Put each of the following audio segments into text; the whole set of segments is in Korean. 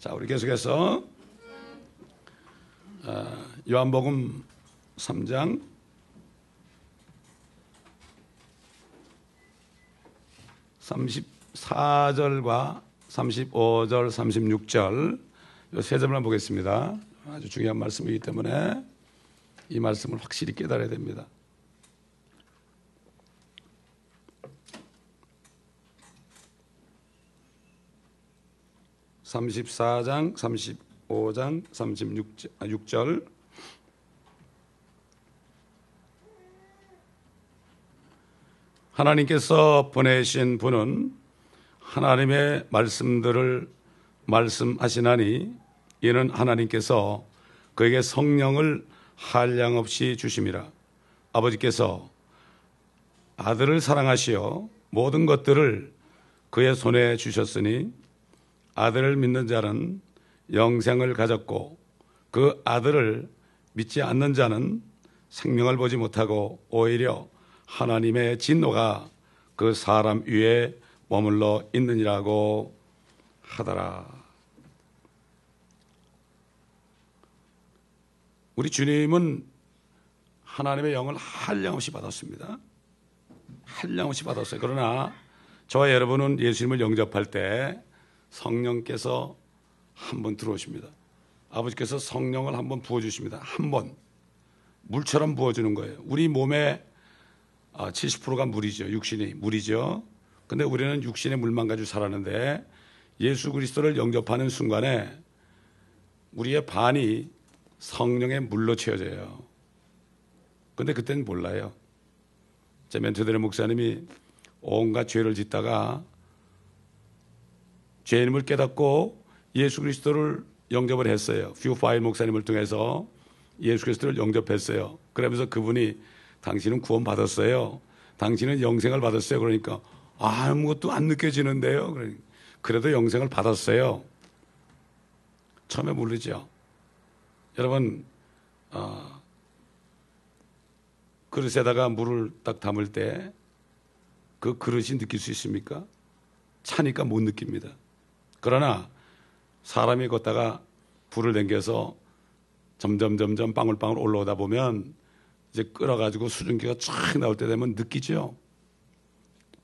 자, 우리 계속해서 요한복음 3장 34절과 35절, 36절 이 세 절만 보겠습니다. 아주 중요한 말씀이기 때문에 이 말씀을 확실히 깨달아야 됩니다. (34장) (35장) (36절) 하나님께서 보내신 분은 하나님의 말씀들을 말씀하시나니 이는 하나님께서 그에게 성령을 한량없이 주심이라. 아버지께서 아들을 사랑하시어 모든 것들을 그의 손에 주셨으니 아들을 믿는 자는 영생을 가졌고 그 아들을 믿지 않는 자는 생명을 보지 못하고 오히려 하나님의 진노가 그 사람 위에 머물러 있느니라고 하더라. 우리 주님은 하나님의 영을 한량없이 받았습니다. 한량없이 받았어요. 그러나 저와 여러분은 예수님을 영접할 때 성령께서 한 번 들어오십니다. 아버지께서 성령을 한 번 부어주십니다. 한 번. 물처럼 부어주는 거예요. 우리 몸의 70%가 물이죠. 육신이 물이죠. 근데 우리는 육신의 물만 가지고 살았는데 예수 그리스도를 영접하는 순간에 우리의 반이 성령의 물로 채워져요. 근데 그때는 몰라요. 제 멘토들의 목사님이 온갖 죄를 짓다가 죄인임을 깨닫고 예수 그리스도를 영접을 했어요. 퓨파일 목사님을 통해서 예수 그리스도를 영접했어요. 그러면서 그분이 당신은 구원 받았어요. 당신은 영생을 받았어요. 그러니까 아무것도 안 느껴지는데요. 그래도 영생을 받았어요. 처음에 모르죠. 여러분 그릇에다가 물을 딱 담을 때 그 그릇이 느낄 수 있습니까? 차니까 못 느낍니다. 그러나 사람이 걷다가 불을 당겨서 점점 방울방울 올라오다 보면 이제 끓어가지고 수증기가 쫙 나올 때 되면 느끼죠.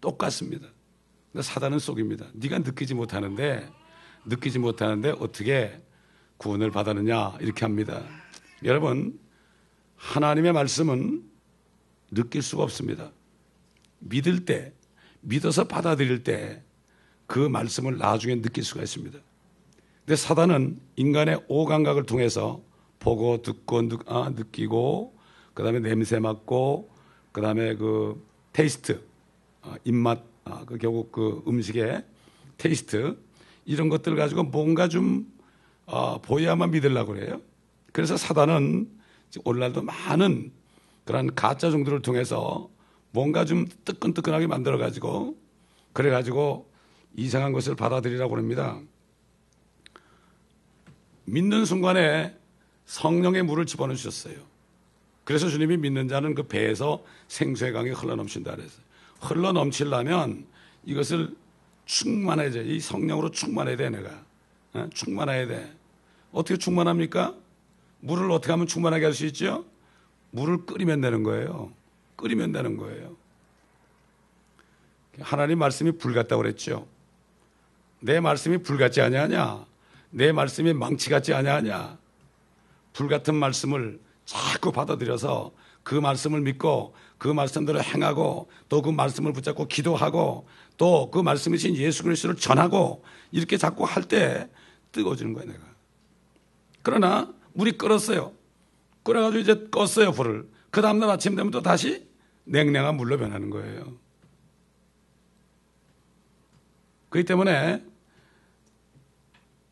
똑같습니다. 근데 사단은 속입니다. 네가 느끼지 못하는데 어떻게 구원을 받았느냐 이렇게 합니다. 여러분 하나님의 말씀은 느낄 수가 없습니다. 믿을 때, 믿어서 받아들일 때 그 말씀을 나중에 느낄 수가 있습니다. 근데 사단은 인간의 오감각을 통해서 보고 듣고 느끼고 그 다음에 냄새 맡고 그 다음에 그 테이스트 입맛 그 결국 그 음식의 테이스트 이런 것들을 가지고 뭔가 좀 보여야만 믿으려고 그래요. 그래서 사단은 오늘날도 많은 그런 가짜 종들을 통해서 뭔가 좀 뜨끈뜨끈하게 만들어가지고 그래가지고 이상한 것을 받아들이라고 합니다. 믿는 순간에 성령의 물을 집어넣으셨어요. 그래서 주님이 믿는 자는 그 배에서 생수의 강이 흘러넘친다 그랬어요. 흘러넘치려면 이것을 충만해야 돼. 이 성령으로 충만해야 돼. 내가 충만해야 돼. 어떻게 충만합니까? 물을 어떻게 하면 충만하게 할 수 있죠? 물을 끓이면 되는 거예요. 끓이면 되는 거예요. 하나님 말씀이 불 같다고 그랬죠. 내 말씀이 불 같지 아니하냐? 내 말씀이 망치 같지 아니하냐? 불 같은 말씀을 자꾸 받아들여서 그 말씀을 믿고 그 말씀대로 행하고 또 그 말씀을 붙잡고 기도하고 또 그 말씀이신 예수 그리스도를 전하고 이렇게 자꾸 할 때 뜨거워지는 거예요. 내가. 그러나 물이 끓었어요. 끓여가지고 이제 껐어요. 불을. 그 다음날 아침 되면 또 다시 냉랭한 물로 변하는 거예요. 그렇기 때문에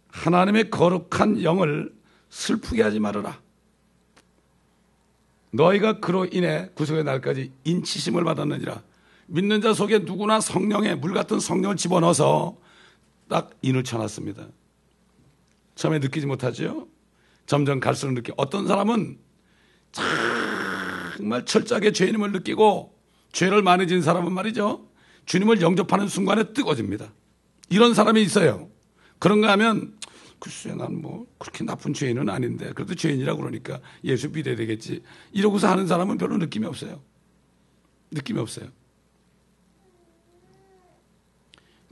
하나님의 거룩한 영을 슬프게 하지 말아라. 너희가 그로 인해 구속의 날까지 인치심을 받았느니라. 믿는 자 속에 누구나 성령의 물 같은 성령을 집어넣어서 딱 인을 쳐놨습니다. 처음에 느끼지 못하죠. 점점 갈수록 어떤 사람은 정말 철저하게 죄인임을 느끼고 죄를 많이 지은 사람은 말이죠. 주님을 영접하는 순간에 뜨거워집니다. 이런 사람이 있어요. 그런가 하면 글쎄 난 뭐 그렇게 나쁜 죄인은 아닌데 그래도 죄인이라 그러니까 예수 믿어야 되겠지. 이러고서 하는 사람은 별로 느낌이 없어요. 느낌이 없어요.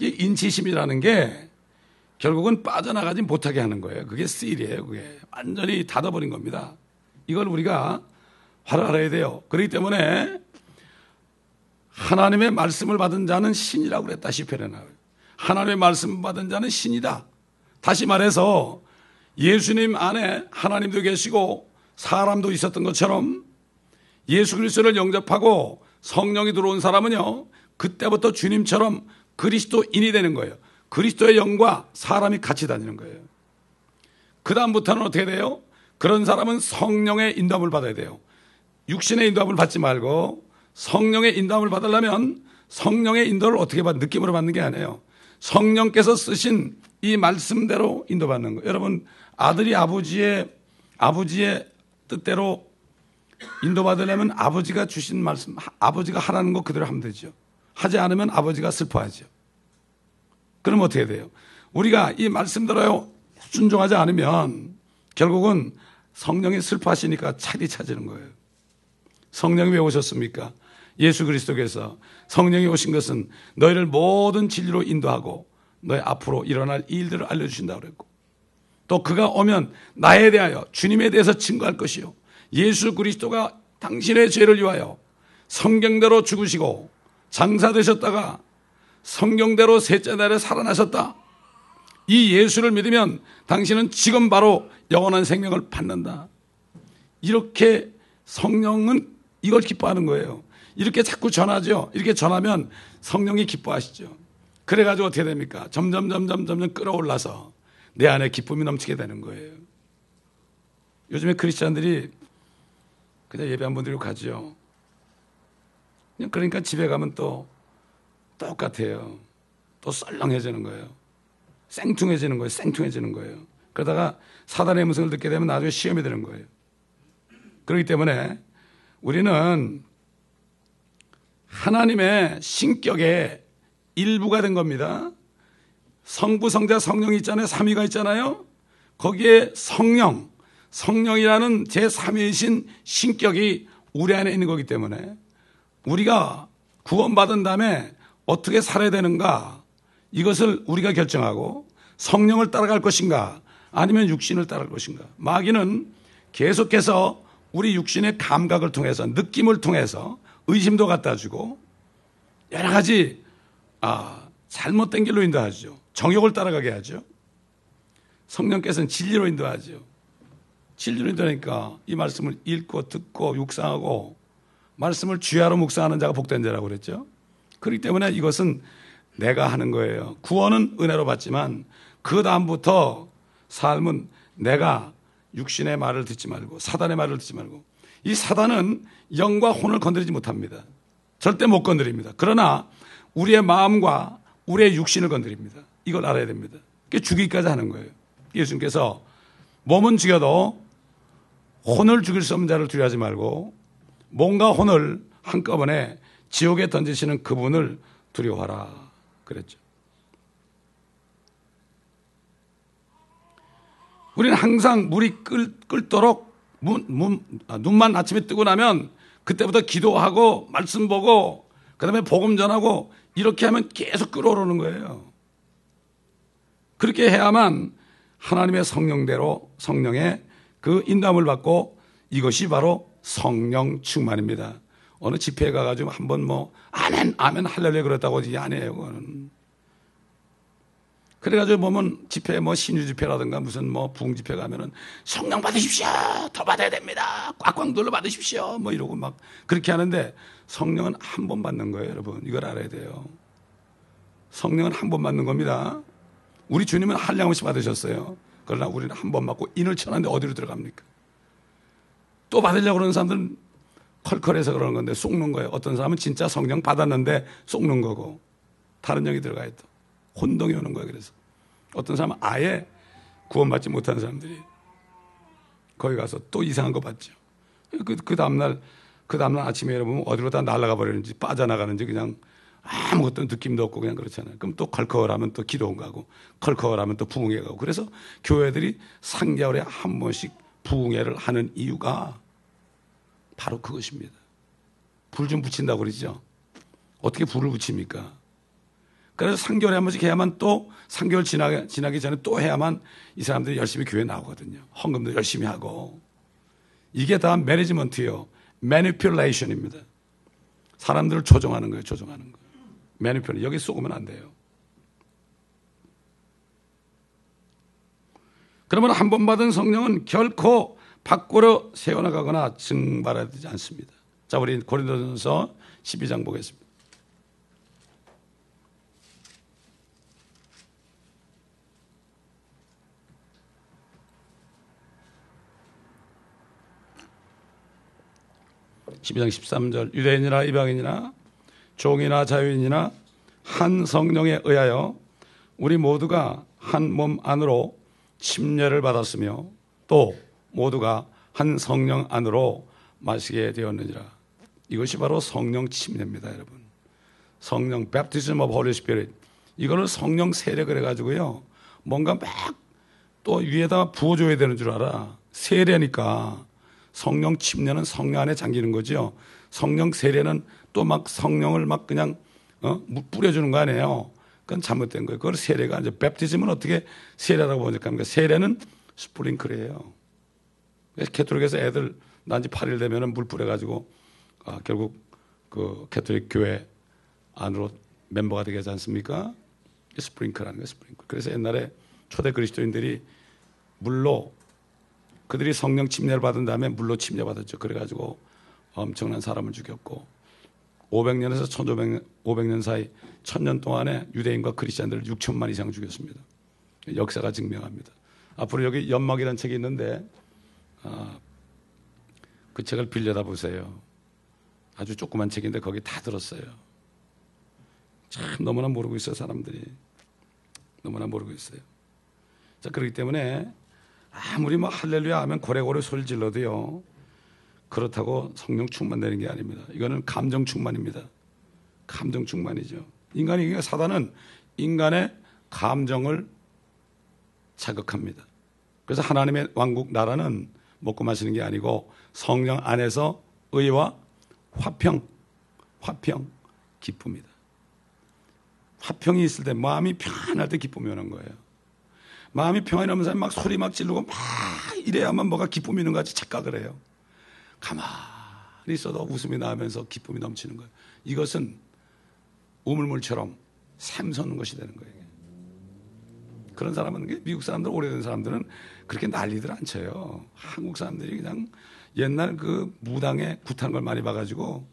이 인치심이라는 게 결국은 빠져나가지 못하게 하는 거예요. 그게 스틸이에요. 그게 완전히 닫아버린 겁니다. 이걸 우리가 알아야 돼요. 그렇기 때문에 하나님의 말씀을 받은 자는 신이라고 그랬다. 시편에 나와요. 하나님의 말씀을 받은 자는 신이다. 다시 말해서 예수님 안에 하나님도 계시고 사람도 있었던 것처럼 예수 그리스도를 영접하고 성령이 들어온 사람은요, 그때부터 주님처럼 그리스도인이 되는 거예요. 그리스도의 영과 사람이 같이 다니는 거예요. 그 다음부터는 어떻게 돼요? 그런 사람은 성령의 인도함을 받아야 돼요. 육신의 인도함을 받지 말고 성령의 인도함을 받으려면 성령의 인도를 어떻게 받, 느낌으로 받는 게 아니에요. 성령께서 쓰신 이 말씀대로 인도받는 거예요. 여러분, 아들이 아버지의 뜻대로 인도받으려면 아버지가 주신 말씀, 아버지가 하라는 거 그대로 하면 되죠. 하지 않으면 아버지가 슬퍼하죠. 그럼 어떻게 돼요? 우리가 이 말씀대로 순종하지 않으면 결국은 성령이 슬퍼하시니까 차디 찾는 거예요. 성령이 왜 오셨습니까? 예수 그리스도께서 성령이 오신 것은 너희를 모든 진리로 인도하고 너희 앞으로 일어날 일들을 알려주신다고 그랬고, 또 그가 오면 나에 대하여 주님에 대해서 증거할 것이요, 예수 그리스도가 당신의 죄를 위하여 성경대로 죽으시고 장사되셨다가 성경대로 셋째 날에 살아나셨다. 이 예수를 믿으면 당신은 지금 바로 영원한 생명을 받는다. 이렇게 성령은 이걸 기뻐하는 거예요. 이렇게 자꾸 전하죠. 이렇게 전하면 성령이 기뻐하시죠. 그래가지고 어떻게 됩니까? 점점 끌어올라서 내 안에 기쁨이 넘치게 되는 거예요. 요즘에 크리스찬들이 그냥 예배 한번 드리고 가죠. 그냥 그러니까 집에 가면 또 똑같아요. 또 썰렁해지는 거예요. 생뚱해지는 거예요. 생뚱해지는 거예요. 그러다가 사단의 음성을 듣게 되면 나중에 시험이 되는 거예요. 그렇기 때문에 우리는 하나님의 신격의 일부가 된 겁니다. 성부, 성자, 성령이 있잖아요. 삼위가 있잖아요. 거기에 성령이라는 제3위이신 신격이 우리 안에 있는 거기 때문에 우리가 구원받은 다음에 어떻게 살아야 되는가, 이것을 우리가 결정하고 성령을 따라갈 것인가 아니면 육신을 따라갈 것인가. 마귀는 계속해서 우리 육신의 감각을 통해서, 느낌을 통해서 의심도 갖다 주고 여러 가지 잘못된 길로 인도하죠. 정욕을 따라가게 하죠. 성령께서는 진리로 인도하죠. 진리로 인도하니까 이 말씀을 읽고 듣고 묵상하고 말씀을 주야로 묵상하는 자가 복된 자라고 그랬죠. 그렇기 때문에 이것은 내가 하는 거예요. 구원은 은혜로 받지만 그 다음부터 삶은 내가 육신의 말을 듣지 말고 사단의 말을 듣지 말고, 이 사단은 영과 혼을 건드리지 못합니다. 절대 못 건드립니다. 그러나 우리의 마음과 우리의 육신을 건드립니다. 이걸 알아야 됩니다. 그게 죽이기까지 하는 거예요. 예수님께서 몸은 죽여도 혼을 죽일 수 없는 자를 두려워하지 말고 몸과 혼을 한꺼번에 지옥에 던지시는 그분을 두려워하라 그랬죠. 우리는 항상 물이 끓도록 눈만 아침에 뜨고 나면 그때부터 기도하고 말씀 보고 그다음에 복음 전하고 이렇게 하면 계속 끓어오르는 거예요. 그렇게 해야만 하나님의 성령대로 성령의 그 인도함을 받고, 이것이 바로 성령 충만입니다. 어느 집회에 가가지고 한번 아멘 할렐루야 그랬다고 하지 아니에요. 그거는. 그래가지고 보면 집회 신유 집회라든가 무슨 부흥 집회 가면은 성령 받으십시오. 더 받아야 됩니다. 꽉꽉 눌러 받으십시오. 이러고 막 그렇게 하는데 성령은 한 번 받는 거예요, 여러분. 이걸 알아야 돼요. 성령은 한 번 받는 겁니다. 우리 주님은 한량없이 받으셨어요. 그러나 우리는 한 번 받고 인을 쳐놨는데 어디로 들어갑니까? 또 받으려고 그러는 사람들은 컬컬해서 그러는 건데 쏙는 거예요. 어떤 사람은 진짜 성령 받았는데 쏙는 거고, 다른 영이 들어가야 또 혼동이 오는 거예요. 그래서 어떤 사람은 아예 구원받지 못한 사람들이 거기 가서 또 이상한 거 받죠. 그 다음날 아침에 여러분 어디로 다 날아가 버리는지 빠져나가는지 그냥 아무것도 느낌도 없고 그냥 그렇잖아요. 그럼 또 컬컬하면 또 기도원 가고 컬컬하면 또 부흥회 가고. 그래서 교회들이 3개월에 한 번씩 부흥회를 하는 이유가 바로 그것입니다. 불 좀 붙인다고 그러죠. 어떻게 불을 붙입니까? 그래서 3개월에 한 번씩 해야만, 또 3개월 지나기 전에 또 해야만 이 사람들이 열심히 교회 나오거든요. 헌금도 열심히 하고. 이게 다 매니지먼트예요. 매니플레이션입니다. 사람들을 조종하는 거예요. 조종하는 거예요. 매니플레이션. 여기 쏘으면 안 돼요. 그러면 한 번 받은 성령은 결코 밖으로 새어나가거나 증발하지 않습니다. 자, 우리 고린도전서 12장 보겠습니다. (12장 13절) 유대인이나 이방인이나 종이나 자유인이나 한 성령에 의하여 우리 모두가 한 몸 안으로 침례를 받았으며 또 모두가 한 성령 안으로 마시게 되었느니라. 이것이 바로 성령 침례입니다, 여러분. 성령 Baptism of Holy Spirit. 이거를 성령 세례 그래가지고요, 뭔가 막 또 위에다 부어줘야 되는 줄 알아. 세례니까. 성령 침례는 성령 안에 잠기는 거죠. 성령 세례는 또 막 성령을 막 그냥 뿌려주는 거 아니에요. 그건 잘못된 거예요. 그걸 세례가 아니죠. 베프티즘은 어떻게 세례라고 번역합니까? 세례는 스프링클이에요. 캐톨릭에서 애들 난지 8일 되면 물 뿌려가지고 결국 그 캐톨릭 교회 안으로 멤버가 되게 하지 않습니까? 스프링클하는 거예요. 스프링클. 그래서 옛날에 초대 그리스도인들이 물로, 그들이 성령 침례를 받은 다음에 물로 침례받았죠. 그래가지고 엄청난 사람을 죽였고 500년에서 1500년 사이 1000년 동안에 유대인과 크리스찬들을 6천만 이상 죽였습니다. 역사가 증명합니다. 앞으로 여기 연막이라는 책이 있는데 그 책을 빌려다 보세요. 아주 조그만 책인데 거기 다 들었어요. 참 너무나 모르고 있어요. 사람들이 너무나 모르고 있어요. 자, 그렇기 때문에 아무리 뭐 할렐루야 하면 고래고래 소리를 질러도요, 그렇다고 성령 충만되는 게 아닙니다. 이거는 감정 충만입니다. 감정 충만이죠. 사단은 인간의 감정을 자극합니다. 그래서 하나님의 왕국 나라는 먹고 마시는 게 아니고 성령 안에서 의와 화평, 기쁨이다. 화평이 있을 때, 마음이 평안할 때 기쁨이 오는 거예요. 마음이 평안이 없는 사람이 막 소리 막 지르고 막 이래야만 뭐가 기쁨이 있는 것 같이 착각을 해요. 가만히 있어도 웃음이 나면서 기쁨이 넘치는 거예요. 이것은 우물물처럼 샘솟는 것이 되는 거예요. 그런 사람은, 미국 사람들, 오래된 사람들은 그렇게 난리들 안 쳐요. 한국 사람들이 그냥 옛날 그 무당에 굿한 걸 많이 봐가지고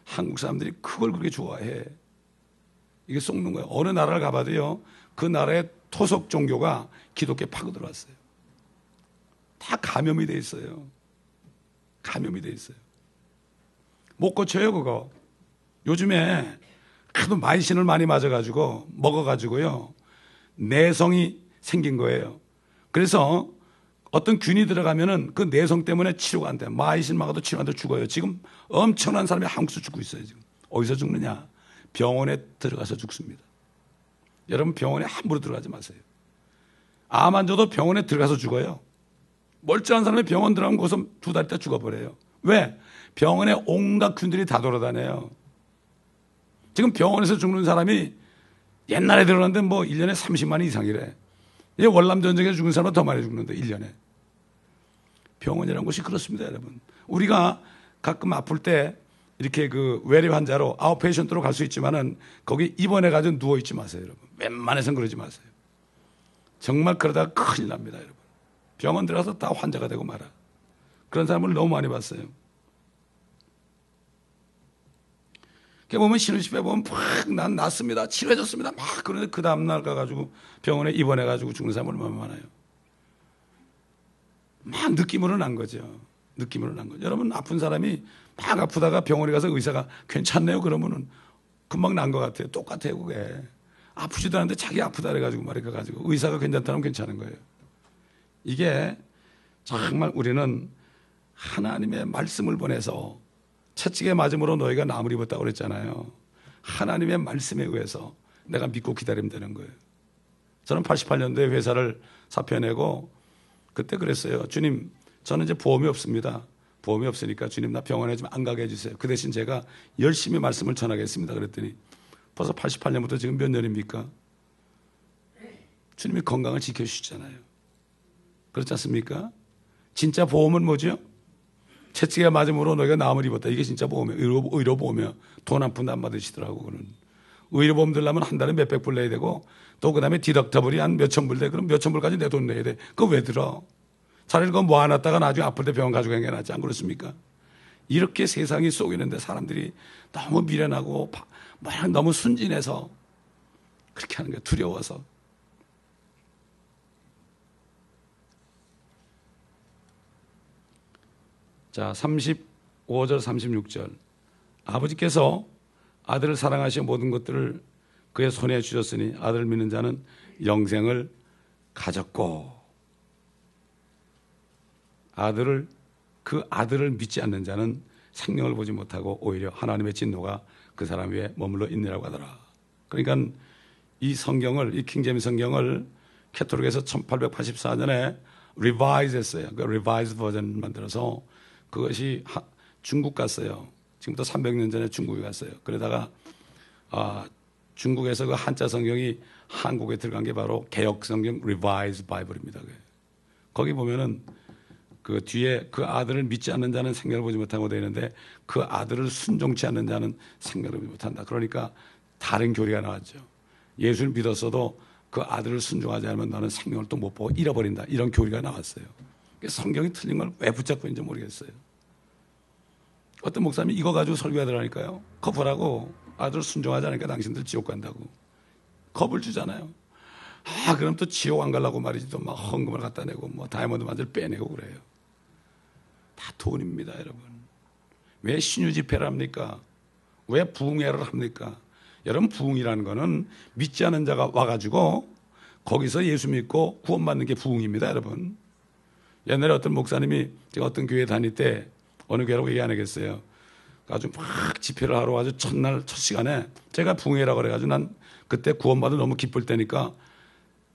한국 사람들이 그걸 그렇게 좋아해. 이게 속는 거예요. 어느 나라를 가봐도요, 그 나라의 토속 종교가 기독교에 파고 들어왔어요. 다 감염이 돼 있어요. 감염이 돼 있어요. 못 고쳐요, 그거. 요즘에 하도 마이신을 많이 맞아가지고, 먹어가지고요, 내성이 생긴 거예요. 그래서 어떤 균이 들어가면은 그 내성 때문에 치료가 안 돼요. 마이신 막아도 치료 안 돼도 죽어요. 지금 엄청난 사람이 한국에서 죽고 있어요, 지금. 어디서 죽느냐? 병원에 들어가서 죽습니다. 여러분, 병원에 함부로 들어가지 마세요. 암 환자도 병원에 들어가서 죽어요. 멀쩡한 사람이 병원 들어가면 거기서 2달 있다 죽어버려요. 왜? 병원에 온갖 균들이 다 돌아다녀요. 지금 병원에서 죽는 사람이 옛날에 들었는데 뭐 1년에 30만 이상이래. 월남 전쟁에서 죽은 사람은 더 많이 죽는데 1년에. 병원이라는 곳이 그렇습니다, 여러분. 우리가 가끔 아플 때 이렇게 그 외래 환자로 아웃페이션트로 갈 수 있지만은 거기 입원해가지고 누워있지 마세요, 여러분. 웬만해서는 그러지 마세요. 정말 그러다가 큰일 납니다, 여러분. 병원 들어가서 다 환자가 되고 말아. 그런 사람을 너무 많이 봤어요. 그게 보면 신혼집에 보면 난 낫습니다, 치료해줬습니다, 막 그러는데 그 다음날 가가지고 병원에 입원해가지고 죽는 사람 얼마나 많아요. 막 느낌으로 난 거죠. 느낌으로 난 거죠. 여러분, 아픈 사람이 막 아프다가 병원에 가서 의사가 괜찮네요 그러면은 금방 난 것 같아요. 똑같아요, 그게. 아프지도 않은데 자기 아프다 그래가지고 말해가지고 의사가 괜찮다면 괜찮은 거예요. 이게 정말 우리는 하나님의 말씀을 보내서 채찍에 맞음으로 너희가 나무를 입었다고 그랬잖아요. 하나님의 말씀에 의해서 내가 믿고 기다리면 되는 거예요. 저는 88년도에 회사를 사표내고 그때 그랬어요. 주님, 저는 이제 보험이 없습니다. 보험이 없으니까 주님 나 병원에 좀 안 가게 해주세요. 그 대신 제가 열심히 말씀을 전하겠습니다. 그랬더니 벌써 88년부터 지금 몇 년입니까? 주님이 건강을 지켜주시잖아요. 그렇지 않습니까? 진짜 보험은 뭐죠? 채찍에 맞음으로 너희가 나음을 입었다. 이게 진짜 보험이에요. 의료보험이에요. 돈 한 푼도 안 받으시더라고. 그는 의료보험 들려면 한 달에 몇백 불 내야 되고 또 그다음에 디덕터블이 한 몇천 불 돼. 그럼 몇천 불까지 내 돈 내야 돼. 그거 왜 들어? 차라리 그거 모아놨다가 나중에 아플 때 병원 가지고 가는 게 낫지 안 그렇습니까? 이렇게 세상이 쏘이는데 사람들이 너무 미련하고 너무 순진해서 그렇게 하는 게 두려워서. 자, 35절 36절 아버지께서 아들을 사랑하시어 모든 것들을 그의 손에 주셨으니 아들을 믿는 자는 영생을 가졌고 그 아들을 믿지 않는 자는 생명을 보지 못하고 오히려 하나님의 진노가 그 사람 위에 머물러 있느라고 하더라. 그러니까 이 성경을, 이 킹제임스 성경을 캐톨릭에서 1884년에 리바이즈 했어요. 그 리바이즈 버전 만들어서 그것이 중국 갔어요. 지금부터 300년 전에 중국에 갔어요. 그러다가 중국에서 그 한자 성경이 한국에 들어간 게 바로 개역 성경 리바이즈 바이블입니다. 거기 보면은 그 뒤에 그 아들을 믿지 않는 자는 생명을 보지 못하고 되어 있는데 그 아들을 순종치 않는 자는 생명을 보지 못한다. 그러니까 다른 교리가 나왔죠. 예수를 믿었어도 그 아들을 순종하지 않으면 너는 생명을 또 못 보고 잃어버린다. 이런 교리가 나왔어요. 성경이 틀린 걸 왜 붙잡고 있는지 모르겠어요. 어떤 목사님이 이거 가지고 설교하더라니까요. 커플하고 아들 순종하지 않으니까 당신들 지옥 간다고. 겁을 주잖아요. 그럼 또 지옥 안 가려고 말이지. 또 막 헌금을 갖다 내고 뭐 다이아몬드 반지를 빼내고 그래요. 다 돈입니다, 여러분. 왜 신유 집회를 합니까? 왜 부흥회를 합니까? 여러분, 부흥이라는 거는 믿지 않은 자가 와가지고 거기서 예수 믿고 구원받는 게 부흥입니다, 여러분. 옛날에 어떤 목사님이 제가 어떤 교회 다닐 때 어느 교회라고 얘기 안 하겠어요. 아주 막 집회를 하러 아주 첫날 첫 시간에 제가 부흥회라고 그래가지고 난 그때 구원받아 너무 기쁠 때니까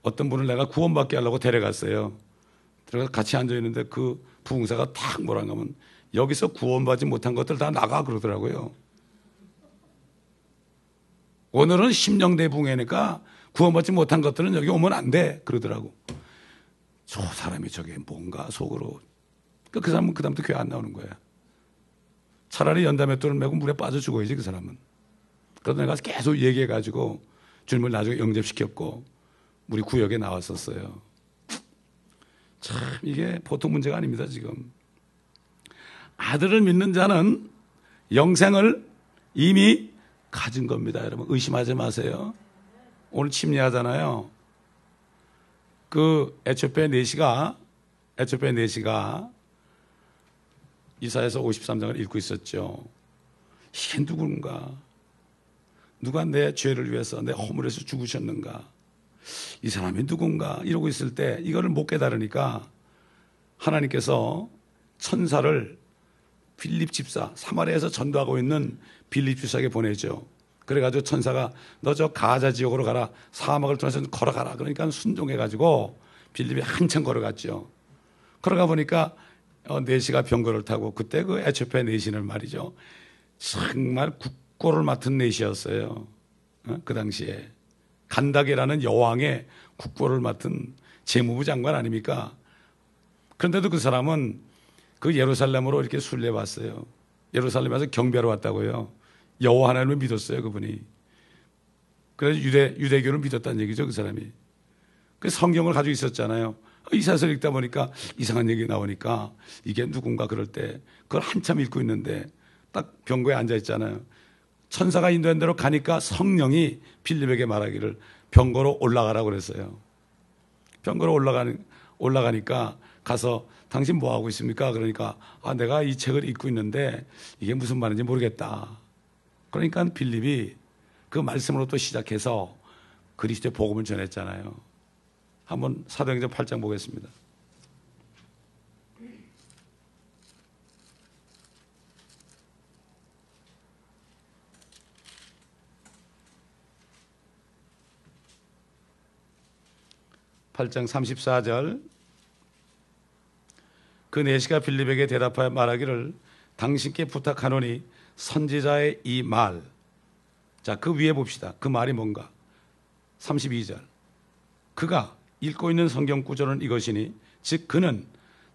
어떤 분을 내가 구원받게 하려고 데려갔어요. 들어가서 같이 앉아있는데 그 부흥사가 탁 뭐라고 하면 여기서 구원받지 못한 것들 다 나가 그러더라고요. 오늘은 심령대 부흥회니까 구원받지 못한 것들은 여기 오면 안 돼 그러더라고. 저 사람이 저게 뭔가 속으로 그 사람은 그 다음부터 교회 안 나오는 거야. 차라리 연다맷돌을 메고 물에 빠져 죽어야지 그 사람은. 그래서 내가 계속 얘기해가지고 주님을 나중에 영접시켰고 우리 구역에 나왔었어요. 참 이게 보통 문제가 아닙니다. 지금 아들을 믿는 자는 영생을 이미 가진 겁니다. 여러분 의심하지 마세요. 오늘 침례하잖아요. 그 에티오피아 내시가 이사야서 53장을 읽고 있었죠. 이게 누군가? 누가 내 죄를 위해서 내 허물에서 죽으셨는가? 이 사람이 누군가? 이러고 있을 때 이거를 못 깨달으니까 하나님께서 천사를 빌립 집사, 사마리아에서 전도하고 있는 빌립 집사에게 보내죠. 그래가지고 천사가 너 저 가자 지역으로 가라. 사막을 통해서 걸어가라. 그러니까 순종해가지고 빌립이 한참 걸어갔죠. 걸어가 보니까 내시가 병거를 타고 그때 그 에티오피아 내시는 말이죠. 정말 국고를 맡은 내시였어요. 그 당시에. 간다게라는 여왕의 국고를 맡은 재무부 장관 아닙니까? 그런데도 그 사람은 그 예루살렘으로 이렇게 순례왔어요. 예루살렘에서 경배하러 왔다고요. 여호와 하나님을 믿었어요, 그분이. 그래서 유대교를 믿었다는 얘기죠, 그 사람이. 그 성경을 가지고 있었잖아요. 이사야서 읽다 보니까 이상한 얘기 나오니까 이게 누군가 그럴 때 그걸 한참 읽고 있는데 딱 병고에 앉아 있잖아요. 천사가 인도한 대로 가니까 성령이 빌립에게 말하기를 병고로 올라가라고 그랬어요. 병고로 올라가니까 가서 당신 뭐 하고 있습니까? 그러니까 내가 이 책을 읽고 있는데 이게 무슨 말인지 모르겠다. 그러니까 빌립이 그 말씀으로 또 시작해서 그리스도의 복음을 전했잖아요. 한번 사도행전 8장 보겠습니다. 8장 34절 그 내시가 빌립에게 대답하여 말하기를 당신께 부탁하노니 선지자의 이 말. 자, 그 위에 봅시다. 그 말이 뭔가. 32절 그가 읽고 있는 성경 구절은 이것이니 즉 그는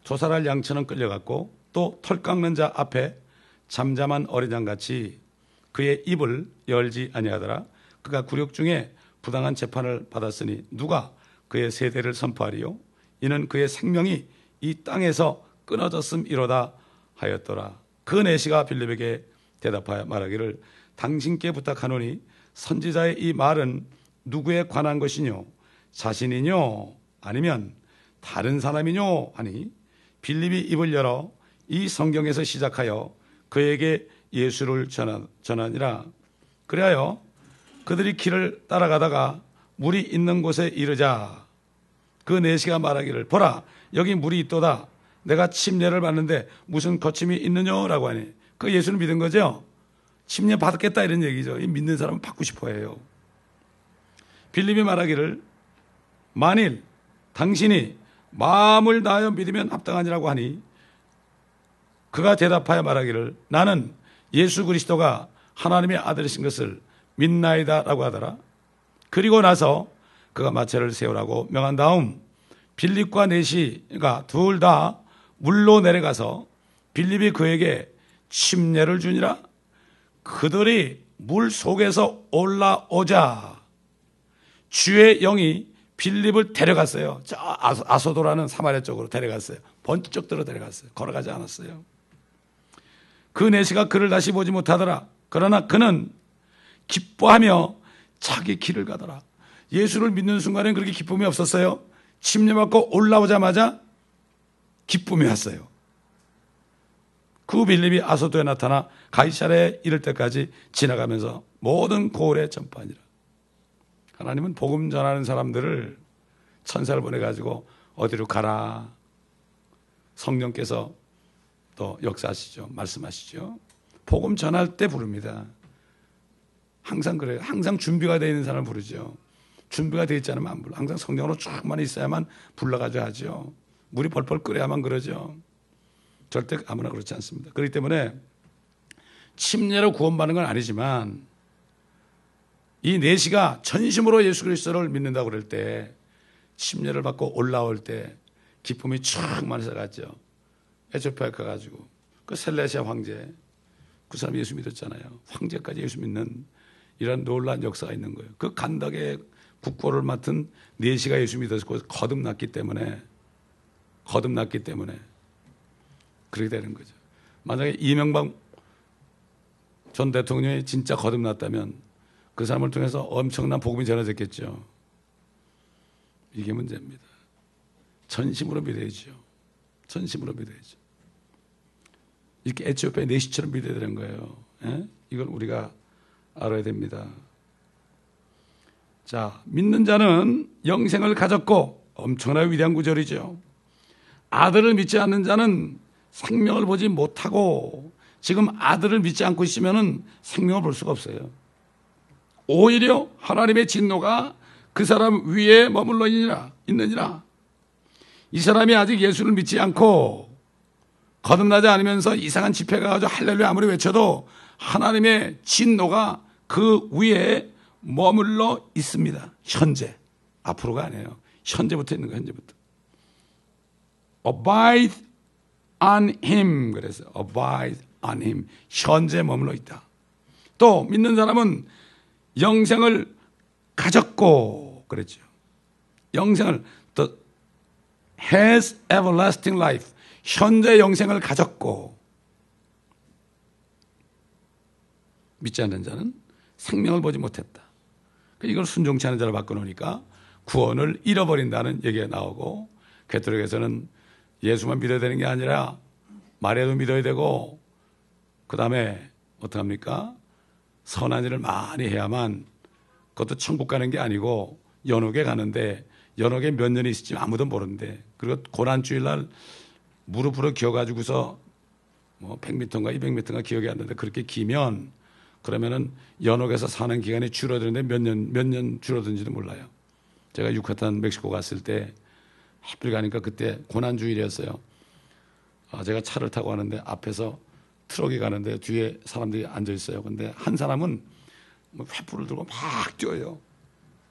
조살할 양처럼 끌려갔고 또 털 깎는 자 앞에 잠잠한 어린 양같이 그의 입을 열지 아니하더라. 그가 굴욕 중에 부당한 재판을 받았으니 누가 그의 세대를 선포하리요. 이는 그의 생명이 이 땅에서 끊어졌음이로다 하였더라. 그 내시가 빌립에게 대답하여 말하기를 당신께 부탁하노니 선지자의 이 말은 누구에 관한 것이뇨? 자신이뇨? 아니면 다른 사람이뇨? 하니 빌립이 입을 열어 이 성경에서 시작하여 그에게 예수를 전하니라. 그리하여 그들이 길을 따라가다가 물이 있는 곳에 이르자 그 내시가 말하기를 보라 여기 물이 있도다. 내가 침례를 받는데 무슨 거침이 있느냐라고 하니 그 예수를 믿은 거죠. 침례 받겠다 이런 얘기죠. 이 믿는 사람은 받고 싶어 해요. 빌립이 말하기를 만일 당신이 마음을 다하여 믿으면 합당하니라고 하니 그가 대답하여 말하기를 나는 예수 그리스도가 하나님의 아들이신 것을 믿나이다라고 하더라. 그리고 나서 그가 마차를 세우라고 명한 다음 빌립과 내시가 둘 다 물로 내려가서 빌립이 그에게 침례를 주니라. 그들이 물 속에서 올라오자 주의 영이 빌립을 데려갔어요. 저 아소도라는 사마리아 쪽으로 데려갔어요. 번쩍 들어 데려갔어요. 걸어가지 않았어요. 그 내시가 그를 다시 보지 못하더라. 그러나 그는 기뻐하며 자기 길을 가더라. 예수를 믿는 순간엔 그렇게 기쁨이 없었어요. 침례받고 올라오자마자 기쁨이 왔어요. 그 빌립이 아소도에 나타나 가이사랴에 이를 때까지 지나가면서 모든 고을에 전파하니라. 하나님은 복음 전하는 사람들을 천사를 보내가지고 어디로 가라. 성령께서 또 역사하시죠. 말씀하시죠. 복음 전할 때 부릅니다. 항상 그래요. 항상 준비가 되어 있는 사람을 부르죠. 준비가 되어 있지 않으면 안 불러. 항상 성령으로 쫙만 있어야만 불러가지고 하죠. 물이 펄펄 끓여야만 그러죠. 절대 아무나 그렇지 않습니다. 그렇기 때문에 침례로 구원받는 건 아니지만 이 내시가 전심으로 예수 그리스도를 믿는다고 그럴 때 침례를 받고 올라올 때 기쁨이 충만해서 갔죠. 에티오피아에 가가지고 그 셀레시아 황제 그 사람 예수 믿었잖아요. 황제까지 예수 믿는 이런 놀라운 역사가 있는 거예요. 그 간닥의 국고를 맡은 내시가 예수 믿었고 거듭났기 때문에 그렇게 되는 거죠. 만약에 이명박 전 대통령이 진짜 거듭났다면 그 사람을 통해서 엄청난 복음이 전해졌겠죠. 이게 문제입니다. 전심으로 믿어야죠. 전심으로 믿어야죠. 이렇게 에티오피아 내시처럼 믿어야 되는 거예요. 예? 이걸 우리가 알아야 됩니다. 자, 믿는 자는 영생을 가졌고 엄청나게 위대한 구절이죠. 아들을 믿지 않는 자는 생명을 보지 못하고 지금 아들을 믿지 않고 있으면 생명을 볼 수가 없어요. 오히려 하나님의 진노가 그 사람 위에 머물러 있느니라. 이 사람이 아직 예수를 믿지 않고 거듭나지 않으면서 이상한 집회 가가지고 할렐루야 아무리 외쳐도 하나님의 진노가 그 위에 머물러 있습니다. 현재. 앞으로가 아니에요. 현재부터 있는 거예요. 현재부터. Abide on him. 그래서 abide on him. 현재 머물러 있다. 또 믿는 사람은 영생을 가졌고 그랬죠. 영생을 the has everlasting life. 현재 영생을 가졌고 믿지 않는 자는 생명을 보지 못했다. 이걸 순종치 않은 자를 바꿔놓으니까 구원을 잃어버린다는 얘기가 나오고 가톨릭에서는 예수만 믿어야 되는 게 아니라 말에도 믿어야 되고 그 다음에 어떡합니까? 선한 일을 많이 해야만 그것도 천국 가는 게 아니고 연옥에 가는데 연옥에 몇 년이 있을지 아무도 모르는데 그리고 고난주일날 무릎으로 기어가지고서 뭐 100m인가 200m인가 기억이 안 나는데 그렇게 기면 그러면은 연옥에서 사는 기간이 줄어드는데 몇 년 줄어드는지도 몰라요. 제가 유카탄 멕시코 갔을 때 하필 가니까 그때 고난주일이었어요. 제가 차를 타고 가는데 앞에서 트럭이 가는데 뒤에 사람들이 앉아 있어요. 근데 한 사람은 뭐 횃불을 들고 막 뛰어요.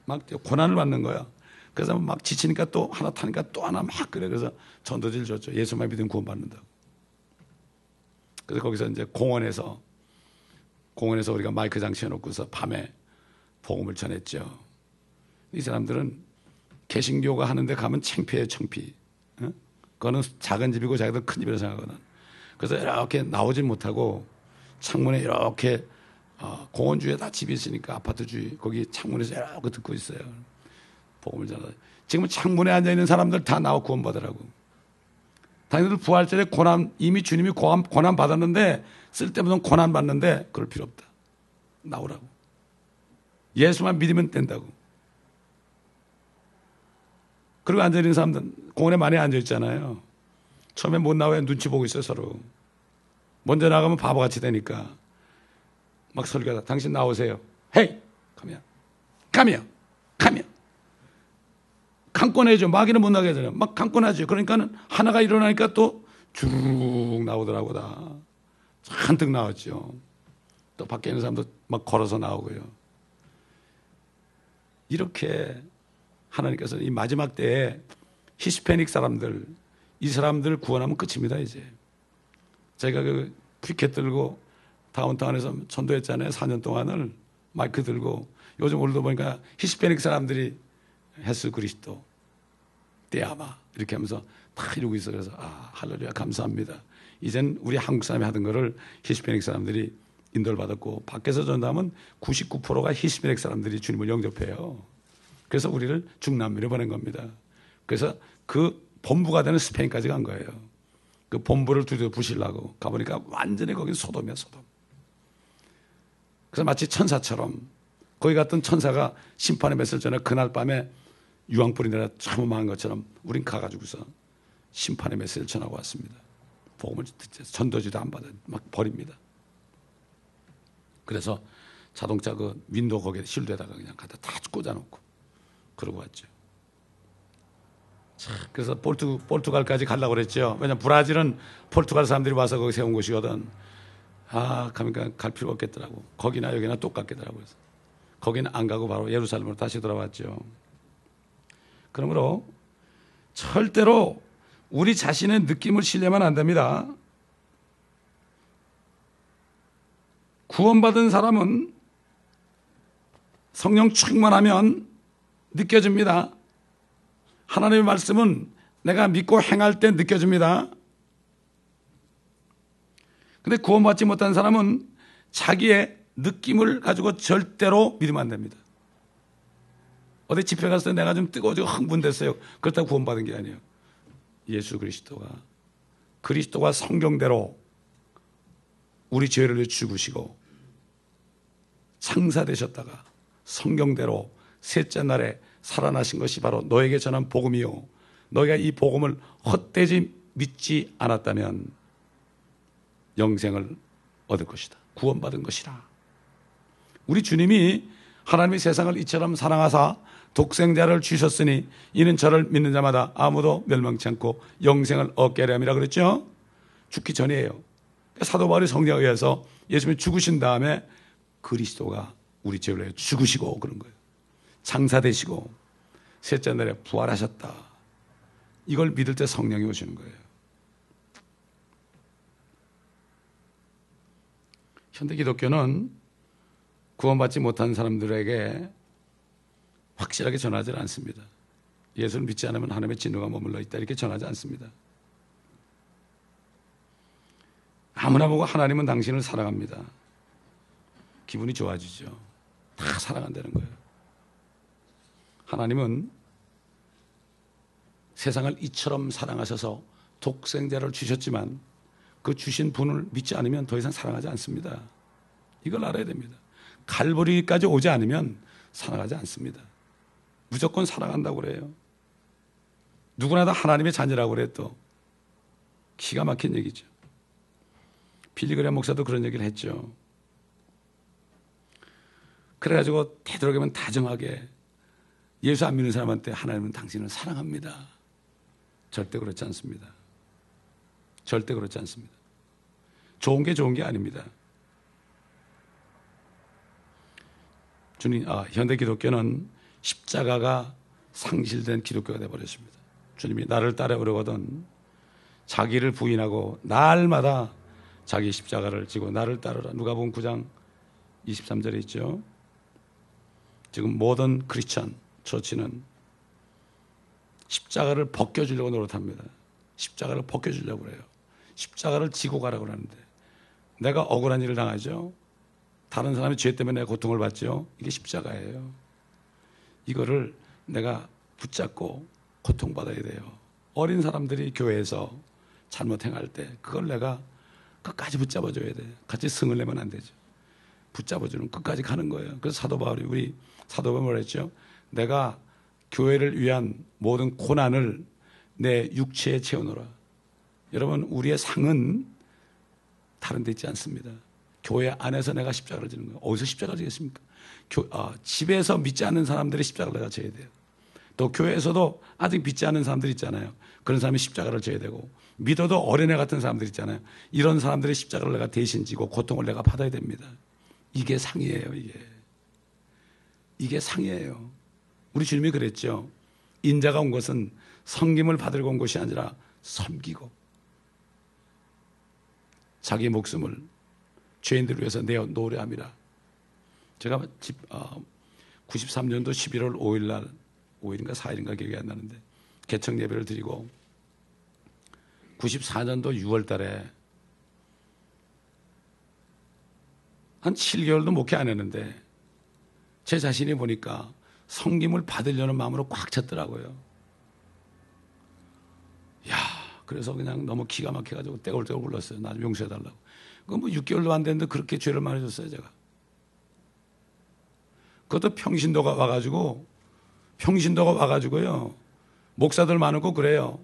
막 뛰어. 고난을 받는 거야. 그래서 막 지치니까 또 하나 타니까 또 하나 막 그래. 그래서 전도지를 줬죠. 예수만 믿으면 구원받는다고. 그래서 거기서 이제 공원에서 우리가 마이크 장치 해놓고서 밤에 복음을 전했죠. 이 사람들은 개신교가 하는데 가면 창피해요, 창피. 그거는 작은 집이고 자기들 큰 집이라고 생각하거든. 그래서 이렇게 나오질 못하고 창문에 이렇게 공원 주위에 다 집이 있으니까 아파트 주위 거기 창문에서 이렇게 듣고 있어요. 복음을 전하. 지금 창문에 앉아 있는 사람들 다 나와 구원받으라고. 당신들 부활절에 고난 이미 주님이 고난 받았는데 쓸데없는 고난 받는데 그럴 필요 없다. 나오라고. 예수만 믿으면 된다고. 그리고 앉아 있는 사람들 공원에 많이 앉아 있잖아요. 처음에 못 나와야 눈치 보고 있어요 서로. 먼저 나가면 바보같이 되니까 막 설교하다 당신 나오세요. 헤이 가면 강권해줘. 마귀는 못 나게 하잖아요. 막 강권하죠. 그러니까는 하나가 일어나니까 또 쭉 나오더라고 다. 잔뜩 나왔죠. 또 밖에 있는 사람도 막 걸어서 나오고요. 이렇게 하나님께서 이 마지막 때에 히스패닉 사람들, 이 사람들 구원하면 끝입니다 이제. 제가 그 피켓 들고 다운타운에서 전도했잖아요. 4년 동안을 마이크 들고. 요즘 오늘도 보니까 히스패닉 사람들이 예수 그리스도 떼아마 이렇게 하면서 다 이러고 있어. 그래서 할렐루야 감사합니다. 이젠 우리 한국 사람이 하던 거를 히스패닉 사람들이 인도를 받았고 밖에서 전도하면 99%가 히스패닉 사람들이 주님을 영접해요. 그래서 우리를 중남미로 보낸 겁니다. 그래서 그 본부가 되는 스페인까지 간 거예요. 그 본부를 두드려 부시려고 가보니까 완전히 거긴 소돔이야 소돔. 그래서 마치 천사처럼 거기 갔던 천사가 심판의 메시지를 전해 그날 밤에 유황불이 내려 참음한 것처럼 우린 가가지고서 심판의 메시지를 전하고 왔습니다. 복음을 전도지도 안 받아 막 버립니다. 그래서 자동차 그 윈도우 거기에 실드에다가 그냥 갖다 다 꽂아놓고 그러고 왔죠. 그래서 포르투갈까지 가려고 그랬죠. 왜냐면 브라질은 포르투갈 사람들이 와서 거기 세운 곳이거든. 가니까 갈 필요가 없겠더라고. 거기나 여기나 똑같겠더라고요. 거기는 안 가고 바로 예루살렘으로 다시 돌아왔죠. 그러므로 절대로 우리 자신의 느낌을 신뢰하면 안 됩니다. 구원받은 사람은 성령 충만하면 느껴집니다. 하나님의 말씀은 내가 믿고 행할 때 느껴집니다. 그런데 구원받지 못한 사람은 자기의 느낌을 가지고 절대로 믿으면 안 됩니다. 어디 집회 갔을 때 내가 좀 뜨거워지고 흥분됐어요. 그렇다고 구원받은 게 아니에요. 예수 그리스도가 성경대로 우리 죄를 위해 죽으시고 창사되셨다가 성경대로 셋째 날에 살아나신 것이 바로 너에게 전한 복음이요. 너희가 이 복음을 헛되이 믿지 않았다면 영생을 얻을 것이다. 구원받은 것이라. 우리 주님이 하나님이 세상을 이처럼 사랑하사 독생자를 주셨으니 이는 저를 믿는 자마다 아무도 멸망치 않고 영생을 얻게 하려 함이라 그랬죠. 죽기 전이에요. 사도 바울이 성령에 의해서 예수님이 죽으신 다음에 그리스도가 우리 죄를 위해 죽으시고 그런 거예요. 장사되시고 셋째 날에 부활하셨다. 이걸 믿을 때 성령이 오시는 거예요. 현대 기독교는 구원받지 못한 사람들에게 확실하게 전하지 않습니다. 예수를 믿지 않으면 하나님의 진노가 머물러 있다 이렇게 전하지 않습니다. 아무나 보고 하나님은 당신을 사랑합니다. 기분이 좋아지죠. 다 사랑한다는 거예요. 하나님은 세상을 이처럼 사랑하셔서 독생자를 주셨지만 그 주신 분을 믿지 않으면 더 이상 사랑하지 않습니다. 이걸 알아야 됩니다. 갈보리까지 오지 않으면 사랑하지 않습니다. 무조건 사랑한다고 그래요. 누구나 다 하나님의 자녀라고 그래 또. 기가 막힌 얘기죠. 빌리그레 목사도 그런 얘기를 했죠. 그래가지고 되도록이면 다정하게 예수 안 믿는 사람한테 하나님은 당신을 사랑합니다. 절대 그렇지 않습니다. 절대 그렇지 않습니다. 좋은 게 아닙니다. 주님, 현대 기독교는 십자가가 상실된 기독교가 되어버렸습니다. 주님이 나를 따라오려거든 자기를 부인하고 날마다 자기 십자가를 지고 나를 따르라. 누가복음 9장 23절에 있죠. 지금 모든 크리스천 처치는 십자가를 벗겨주려고 노력합니다. 십자가를 벗겨주려고 그래요. 십자가를 지고 가라고 하는데 내가 억울한 일을 당하죠. 다른 사람의 죄 때문에 내가 고통을 받죠. 이게 십자가예요. 이거를 내가 붙잡고 고통받아야 돼요. 어린 사람들이 교회에서 잘못 행할 때 그걸 내가 끝까지 붙잡아줘야 돼요. 같이 승을 내면 안 되죠. 붙잡아주는 끝까지 가는 거예요. 그래서 사도 바울이 우리 사도 바울이 뭐라 했죠? 내가 교회를 위한 모든 고난을 내 육체에 채워놓으라. 여러분, 우리의 상은 다른 데 있지 않습니다. 교회 안에서 내가 십자가를 지는 거예요. 어디서 십자가를 지겠습니까? 집에서 믿지 않는 사람들이 십자가를 내가 져야 돼요. 또 교회에서도 아직 믿지 않는 사람들 있잖아요. 그런 사람이 십자가를 져야 되고, 믿어도 어린애 같은 사람들 있잖아요. 이런 사람들의 십자가를 내가 대신 지고 고통을 내가 받아야 됩니다. 이게 상이에요. 이게 상이에요. 우리 주님이 그랬죠. 인자가 온 것은 섬김을 받으려고 온 것이 아니라 섬기고 자기 목숨을 죄인들을 위해서 내어 놓으려 함이라. 제가 93년도 11월 5일 날 5일인가 4일인가 기억이 안 나는데 개척 예배를 드리고 94년도 6월 달에 한 7개월도 목회 안 했는데 제 자신이 보니까 섬김을 받으려는 마음으로 꽉 찼더라고요. 그래서 그냥 너무 기가 막혀가지고 떼굴떼굴 불렀어요. 나 좀 용서해달라고. 그건 뭐 6개월도 안 됐는데 그렇게 죄를 많이 졌어요, 제가. 그것도 평신도가 와가지고요. 목사들 많고 그래요.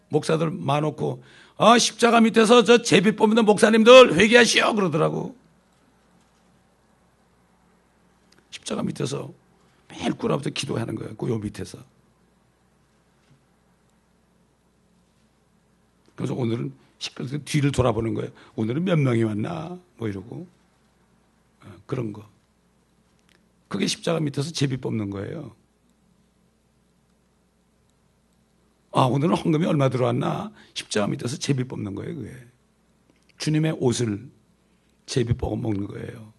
목사들 많고, 십자가 밑에서 저 제비 뽑는 목사님들 회개하시오! 그러더라고. 십자가 밑에서 매일 꾸라부터 기도하는 거예요. 그 요 밑에서. 그래서 오늘은 시끄럽게 뒤를 돌아보는 거예요. 오늘은 몇 명이 왔나? 뭐 이러고. 그런 거. 그게 십자가 밑에서 제비 뽑는 거예요. 오늘은 헌금이 얼마 들어왔나? 십자가 밑에서 제비 뽑는 거예요, 그게. 주님의 옷을 제비 뽑아 먹는 거예요.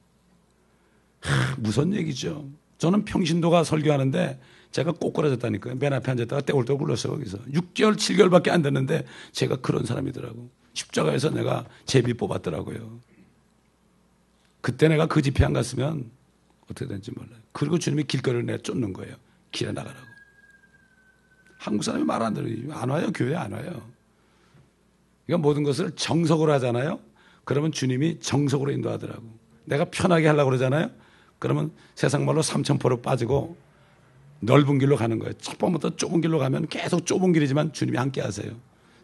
무슨 얘기죠. 저는 평신도가 설교하는데 제가 꼬꾸라졌다니까요. 맨 앞에 앉았다가 떼굴떼굴 굴렀어요, 거기서. 6개월, 7개월밖에 안 됐는데 제가 그런 사람이더라고. 십자가에서 내가 제비 뽑았더라고요. 그때 내가 그 집회 안 갔으면 어떻게 된지 몰라요. 그리고 주님이 길거리를 내가 쫓는 거예요. 길에 나가라고. 한국 사람이 말 안 들어요. 안 와요. 교회 안 와요. 그러니까 모든 것을 정석으로 하잖아요. 그러면 주님이 정석으로 인도하더라고. 내가 편하게 하려고 그러잖아요. 그러면 세상 말로 삼천포로 빠지고 넓은 길로 가는 거예요. 첫 번부터 좁은 길로 가면 계속 좁은 길이지만 주님이 함께 하세요.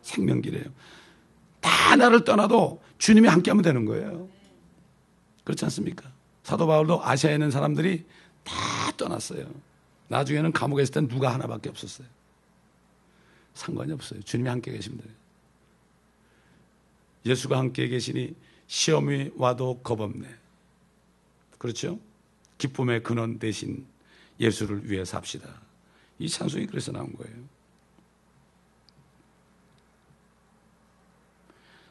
생명길이에요. 다 나를 떠나도 주님이 함께 하면 되는 거예요. 그렇지 않습니까? 사도 바울도 아시아에 있는 사람들이 다 떠났어요. 나중에는 감옥에 있을 땐 누가 하나밖에 없었어요. 상관이 없어요. 주님이 함께 계십니다. 예수가 함께 계시니 시험이 와도 겁없네. 그렇죠? 기쁨의 근원 대신 예수를 위해 삽시다. 이 찬송이 그래서 나온 거예요.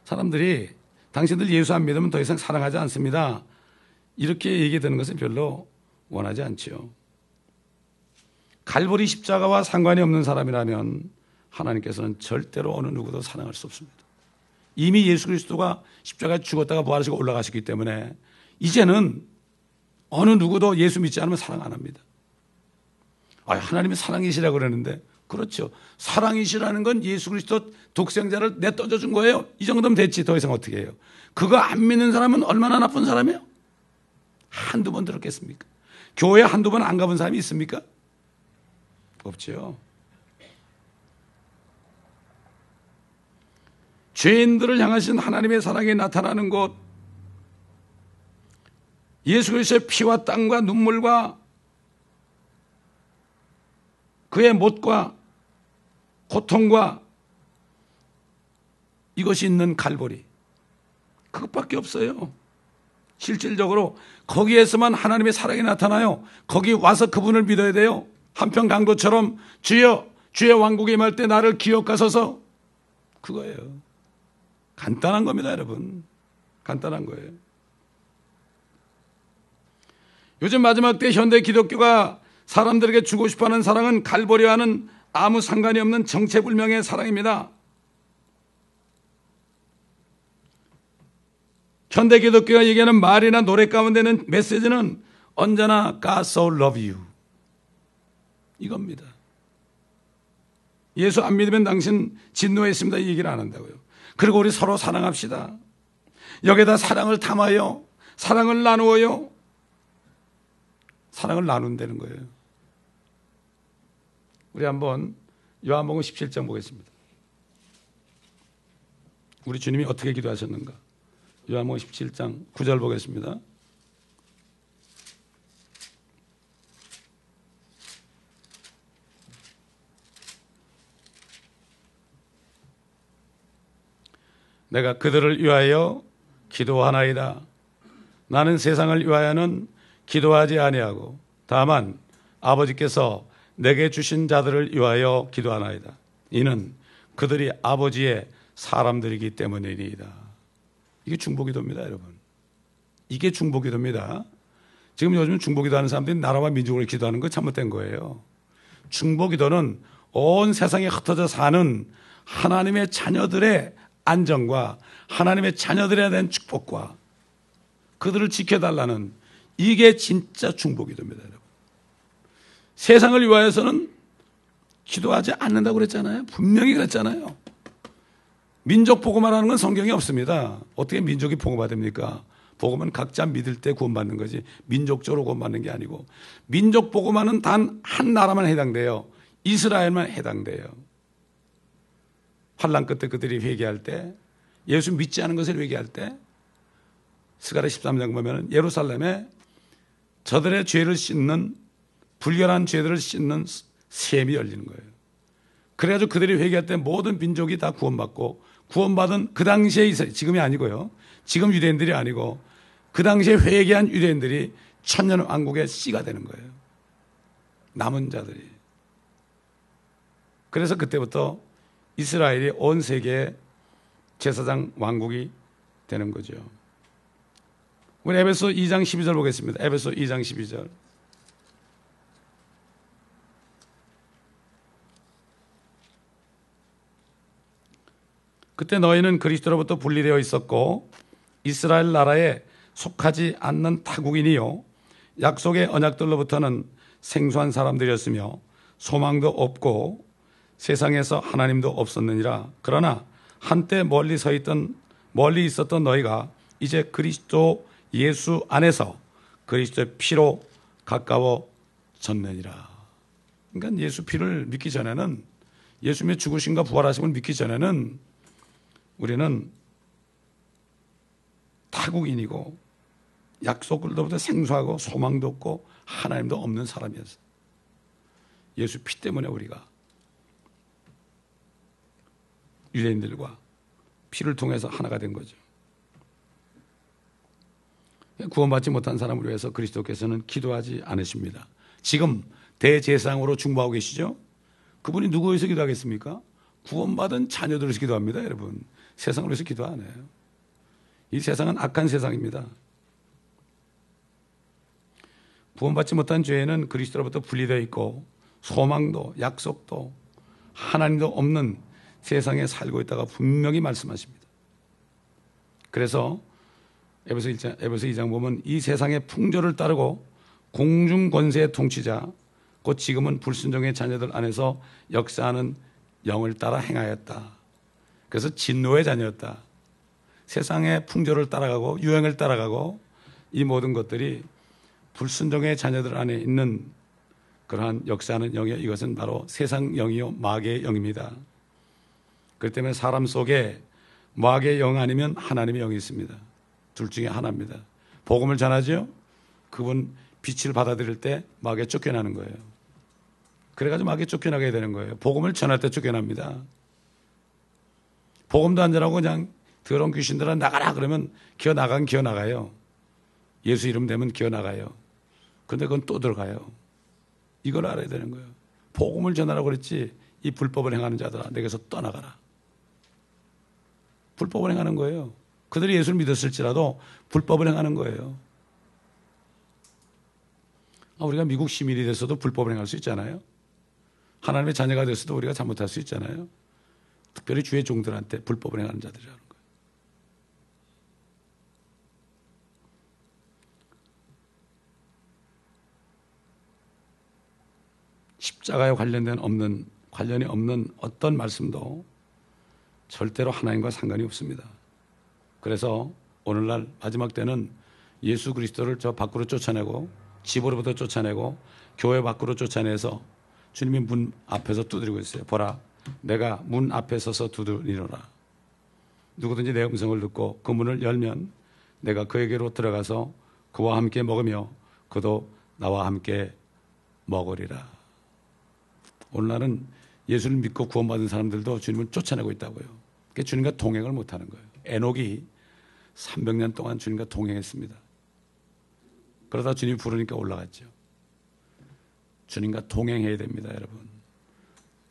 사람들이 당신들 예수 안 믿으면 더 이상 사랑하지 않습니다. 이렇게 얘기되는 것은 별로 원하지 않죠. 갈보리 십자가와 상관이 없는 사람이라면 하나님께서는 절대로 어느 누구도 사랑할 수 없습니다. 이미 예수 그리스도가 십자가에 죽었다가 부활하시고 올라가셨기 때문에 이제는 어느 누구도 예수 믿지 않으면 사랑 안 합니다. 하나님이 사랑이시라고 그러는데 그렇죠. 사랑이시라는 건 예수 그리스도 독생자를 내던져 준 거예요. 이 정도면 됐지. 더 이상 어떻게 해요. 그거 안 믿는 사람은 얼마나 나쁜 사람이에요? 한두 번 들었겠습니까? 교회 한두 번 안 가본 사람이 있습니까? 없죠. 죄인들을 향하신 하나님의 사랑이 나타나는 곳, 예수 그리스도의 피와 땀과 눈물과 그의 못과 고통과 이것이 있는 갈보리, 그것밖에 없어요. 실질적으로 거기에서만 하나님의 사랑이 나타나요. 거기 와서 그분을 믿어야 돼요. 한편 강도처럼 주여 주의 왕국에 임할 때 나를 기억하소서, 그거예요. 간단한 겁니다, 여러분. 간단한 거예요. 요즘 마지막 때 현대 기독교가 사람들에게 주고 싶어하는 사랑은 갈보리와는 아무 상관이 없는 정체불명의 사랑입니다. 현대 기독교가 얘기하는 말이나 노래 가운데는 메시지는 언제나 God so love you, 이겁니다. 예수 안 믿으면 당신 진노했습니다, 이 얘기를 안 한다고요. 그리고 우리 서로 사랑합시다. 여기에다 사랑을 담아요. 사랑을 나누어요. 사랑을 나눈다는 거예요. 우리 한번 요한복음 17장 보겠습니다. 우리 주님이 어떻게 기도하셨는가. 요한복음 17장 9절 보겠습니다. 내가 그들을 위하여 기도하나이다. 나는 세상을 위하여는 기도하지 아니하고 다만 아버지께서 내게 주신 자들을 위하여 기도하나이다. 이는 그들이 아버지의 사람들이기 때문이니이다. 이게 중보기도입니다, 여러분. 이게 중보기도입니다. 지금 요즘 중보기도하는 사람들이 나라와 민족을 기도하는 거 잘못된 거예요. 중보기도는 온 세상에 흩어져 사는 하나님의 자녀들의 안정과 하나님의 자녀들에 대한 축복과 그들을 지켜달라는, 이게 진짜 중보기도입니다, 여러분. 세상을 위하여서는 기도하지 않는다고 그랬잖아요. 분명히 그랬잖아요. 민족 복음만 하는 건 성경에 없습니다. 어떻게 민족이 복음화됩니까? 복음은 각자 믿을 때 구원받는 거지 민족적으로 구원받는 게 아니고, 민족 복음화는 단 한 나라만 해당돼요. 이스라엘만 해당돼요. 환난 끝에 그들이 회개할 때, 예수 믿지 않은 것을 회개할 때, 스가랴 13장 보면 예루살렘에 저들의 죄를 씻는, 불결한 죄들을 씻는 샘이 열리는 거예요. 그래가지고 그들이 회개할 때 모든 민족이 다 구원받고, 구원받은 그 당시에 이스라엘, 지금이 아니고요, 지금 유대인들이 아니고 그 당시에 회개한 유대인들이 천년 왕국의 씨가 되는 거예요. 남은 자들이. 그래서 그때부터 이스라엘이 온 세계의 제사장 왕국이 되는 거죠. 우리 에베소 2장 12절 보겠습니다. 에베소 2장 12절. 그때 너희는 그리스도로부터 분리되어 있었고 이스라엘 나라에 속하지 않는 타국인이요 약속의 언약들로부터는 생소한 사람들이었으며 소망도 없고 세상에서 하나님도 없었느니라. 그러나 한때 멀리 있었던 너희가 이제 그리스도 예수 안에서 그리스도의 피로 가까워졌느니라. 그러니까 예수 피를 믿기 전에는, 예수님의 죽으심과 부활하심을 믿기 전에는 우리는 타국인이고 약속들로부터 생소하고 소망도 없고 하나님도 없는 사람이었어요. 예수 피 때문에 우리가 유대인들과 피를 통해서 하나가 된 거죠. 구원받지 못한 사람을 위해서 그리스도께서는 기도하지 않으십니다. 지금 대제사장으로 중보하고 계시죠? 그분이 누구 위해서 기도하겠습니까? 구원받은 자녀들을 위해서 기도합니다, 여러분. 세상을 위해서 기도 안 해요. 이 세상은 악한 세상입니다. 구원받지 못한 죄에는 그리스도로부터 분리되어 있고 소망도 약속도 하나님도 없는 세상에 살고 있다가 분명히 말씀하십니다. 그래서 에베소 2장 보면 이 세상의 풍조를 따르고 공중 권세의 통치자 곧 지금은 불순종의 자녀들 안에서 역사하는 영을 따라 행하였다. 그래서 진노의 자녀였다. 세상의 풍조를 따라가고 유행을 따라가고 이 모든 것들이 불순종의 자녀들 안에 있는 그러한 역사하는 영이요, 이것은 바로 세상 영이요 마귀의 영입니다. 그렇기 때문에 사람 속에 마귀의 영 아니면 하나님의 영이 있습니다. 둘 중에 하나입니다. 복음을 전하죠. 그분 빛을 받아들일 때 마귀에 쫓겨나는 거예요. 그래가지고 마귀에 쫓겨나게 되는 거예요. 복음을 전할 때 쫓겨납니다. 복음도 안 전하고 그냥 더러운 귀신들아 나가라 그러면 기어나가요. 예수 이름 되면 기어나가요. 근데 그건 또 들어가요. 이걸 알아야 되는 거예요. 복음을 전하라고 그랬지 이 불법을 행하는 자들아 내게서 떠나가라. 불법을 행하는 거예요. 그들이 예수를 믿었을지라도 불법을 행하는 거예요. 우리가 미국 시민이 됐어도 불법을 행할 수 있잖아요. 하나님의 자녀가 됐어도 우리가 잘못할 수 있잖아요. 특별히 주의 종들한테 불법을 행하는 자들이라는 거예요. 십자가에 관련이 없는 어떤 말씀도 절대로 하나님과 상관이 없습니다. 그래서 오늘날 마지막 때는 예수 그리스도를 저 밖으로 쫓아내고 집으로부터 쫓아내고 교회 밖으로 쫓아내서 주님이 문 앞에서 두드리고 있어요. 보라, 내가 문 앞에 서서 두드리노라. 누구든지 내 음성을 듣고 그 문을 열면 내가 그에게로 들어가서 그와 함께 먹으며 그도 나와 함께 먹으리라. 오늘날은 예수를 믿고 구원받은 사람들도 주님을 쫓아내고 있다고요. 그러니까 주님과 동행을 못하는 거예요. 에녹이 300년 동안 주님과 동행했습니다. 그러다 주님이 부르니까 올라갔죠. 주님과 동행해야 됩니다, 여러분.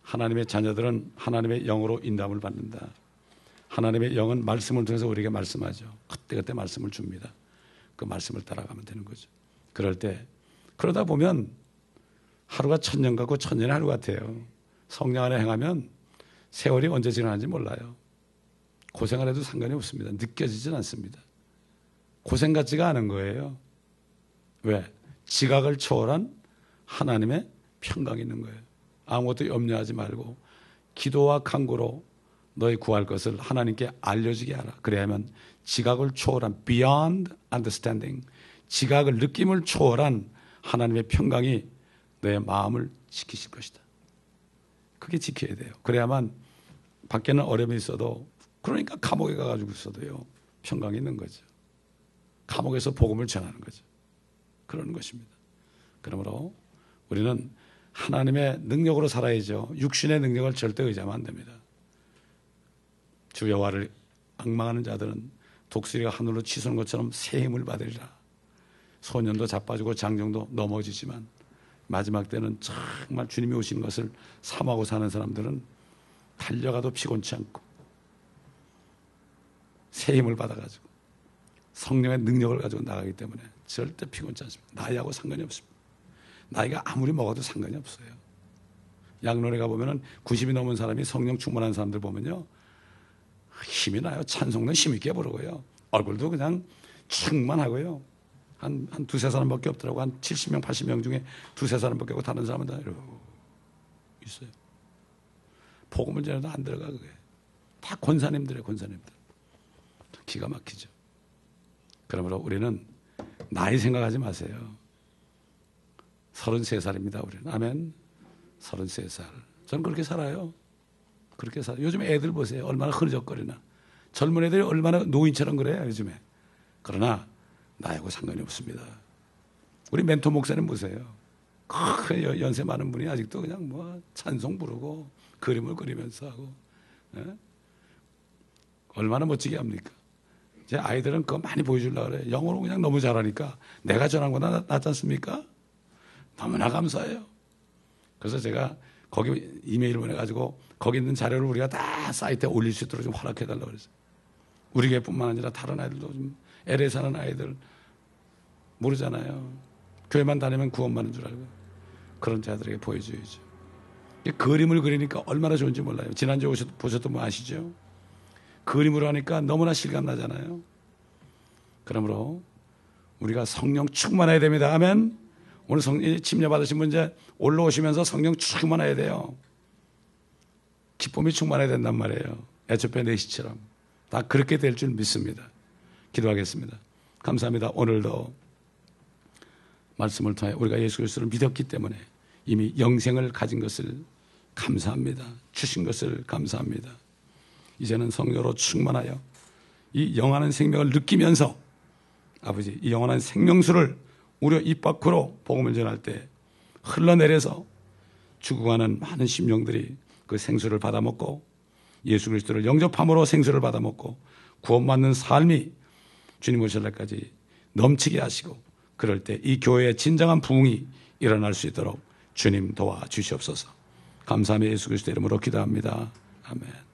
하나님의 자녀들은 하나님의 영으로 인도함을 받는다. 하나님의 영은 말씀을 통해서 우리에게 말씀하죠. 그때그때 말씀을 줍니다. 그 말씀을 따라가면 되는 거죠. 그러다 보면 하루가 1000년 같고 1000년이 하루 같아요. 성령 안에 행하면 세월이 언제 지나는지 몰라요. 고생을 해도 상관이 없습니다. 느껴지진 않습니다. 고생 같지가 않은 거예요. 왜? 지각을 초월한 하나님의 평강이 있는 거예요. 아무것도 염려하지 말고 기도와 간구로 너희 구할 것을 하나님께 알려지게 하라. 그래야만 지각을 초월한 beyond understanding, 지각을 느낌을 초월한 하나님의 평강이 너의 마음을 지키실 것이다. 그게 지켜야 돼요. 그래야만 밖에는 어려움이 있어도, 그러니까 감옥에 가가지고 있어도요 평강이 있는 거죠. 감옥에서 복음을 전하는 거죠. 그러는 것입니다. 그러므로 우리는 하나님의 능력으로 살아야죠. 육신의 능력을 절대 의지하면 안 됩니다. 주 여호와를 앙망하는 자들은 독수리가 하늘로 치솟는 것처럼 새 힘을 받으리라. 소년도 자빠지고 장정도 넘어지지만 마지막 때는 정말 주님이 오시는 것을 사모하고 사는 사람들은 달려가도 피곤치 않고 새 힘을 받아가지고 성령의 능력을 가지고 나가기 때문에 절대 피곤치 않습니다. 나이하고 상관이 없습니다. 나이가 아무리 먹어도 상관이 없어요. 양론에 가보면 90이 넘은 사람이 성령 충만한 사람들 보면요 힘이 나요. 찬송도 힘있게 부르고요. 얼굴도 그냥 충만하고요. 한 두세 사람밖에 없더라고. 한 70명, 80명 중에 두세 사람밖에 없고 다른 사람은 다 이러고 있어요. 복음을 전해도 안 들어가 그게. 다 권사님들이에요. 권사님들. 기가 막히죠. 그러므로 우리는 나이 생각하지 마세요. 33살입니다. 우리는. 아멘. 33살. 저는 그렇게 살아요. 그렇게 살아요. 요즘 애들 보세요. 얼마나 흐느적거리나. 젊은 애들이 얼마나 노인처럼 그래요. 요즘에. 그러나 나하고 상관이 없습니다. 우리 멘토 목사님 보세요. 큰 연세 많은 분이 아직도 그냥 뭐 찬송 부르고 그림을 그리면서 하고. 예? 얼마나 멋지게 합니까? 제 아이들은 그거 많이 보여주려고 그래요. 영어로 그냥 너무 잘하니까 내가 전한 거나 낫지 않습니까? 너무나 감사해요. 그래서 제가 거기 이메일을 보내가지고 거기 있는 자료를 우리가 다 사이트에 올릴 수 있도록 좀 허락해달라고 그랬어요. 우리 교회뿐만 아니라 다른 아이들도 좀 LA 사는 아이들 모르잖아요. 교회만 다니면 구원받는 줄 알고 그런 자들에게 보여줘야죠. 그림을 그리니까 얼마나 좋은지 몰라요. 지난주에 보셨던 분 아시죠? 그림으로 하니까 너무나 실감나잖아요. 그러므로 우리가 성령 충만해야 됩니다. 아멘. 오늘 침례 받으신 분 이제 올라오시면서 성령 충만해야 돼요. 기쁨이 충만해야 된단 말이에요. 에초페 네시처럼. 다 그렇게 될 줄 믿습니다. 기도하겠습니다. 감사합니다. 오늘도 말씀을 통해 우리가 예수 그리스도를 믿었기 때문에 이미 영생을 가진 것을 감사합니다. 주신 것을 감사합니다. 이제는 성령으로 충만하여 이 영원한 생명을 느끼면서 아버지 이 영원한 생명수를 우리 입 밖으로 복음을 전할 때 흘러내려서 죽어가는 많은 심령들이 그 생수를 받아먹고 예수 그리스도를 영접함으로 생수를 받아먹고 구원받는 삶이 주님 오실 날까지 넘치게 하시고, 그럴 때 이 교회의 진정한 부흥이 일어날 수 있도록 주님 도와주시옵소서. 감사하며 예수 그리스도 이름으로 기도합니다. 아멘.